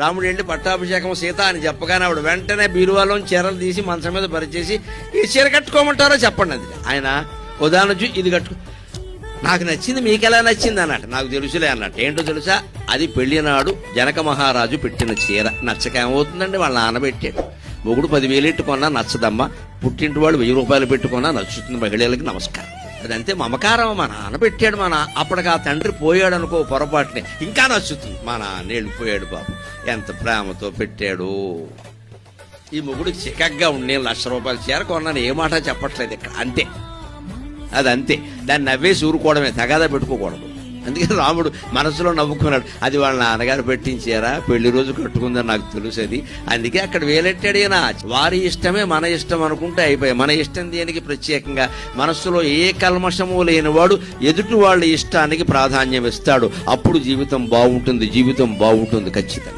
రాముడు వెళ్ళి పట్టాభిషేకం సీత అని చెప్పగానే ఆవిడ వెంటనే బీరువాలో చీరలు తీసి మంచం మీద పరిచేసి ఈ చీర కట్టుకోమంటారో చెప్పండి అది. ఆయన ఉదాహరణ ఇది కట్టుకో, నాకు నచ్చింది మీకెలా నచ్చింది అన్నట్టు. నాకు తెలుసులే అన్నట్టు. ఏంటో తెలుసా, అది పెళ్లి నాడు జనక మహారాజు పెట్టిన చీర. నచ్చకేమవుతుందండి, వాళ్ళ నాన్న పెట్టాడు. మొగుడు 10,000 ఎట్టుకున్నా నచ్చదమ్మా, పుట్టింటి వాళ్ళు 1000 రూపాయలు పెట్టుకున్నా నచ్చుతుంది, మహిళలకి నమస్కారం. అదంతే మమకారం. మా నాన్న పెట్టాడు, మా నాన్న అప్పటికి ఆ తండ్రి పోయాడు అనుకో పొరపాటునే, ఇంకా నచ్చుతుంది. మా నాన్న వెళ్ళిపోయాడు బాబు, ఎంత ప్రేమతో పెట్టాడు. ఈ మొగుడికి చికగ్గా ఉండి నేను 1,00,000 రూపాయల చీర కొన్నాను, ఏ మాట చెప్పట్లేదు ఇక్కడ. అంతే, అదంతే. దాన్ని నవ్వేసి ఊరుకోవడమే, తగాదా పెట్టుకోకూడదు. అందుకే రాముడు మనసులో నవ్వుకున్నాడు, అది వాళ్ళ నాన్నగారు పెట్టించారా, పెళ్లి రోజు కట్టుకుందని నాకు తెలుసు అది, అందుకే అక్కడ వేలెట్టాడేనా. వారి ఇష్టమే మన ఇష్టం అనుకుంటే అయిపోయాయి. మన ఇష్టం దేనికి ప్రత్యేకంగా, మనస్సులో ఏ కల్మషము లేనివాడు ఎదుటి వాళ్ళ ఇష్టానికి ప్రాధాన్యం ఇస్తాడు. అప్పుడు జీవితం బాగుంటుంది, జీవితం బాగుంటుంది ఖచ్చితంగా.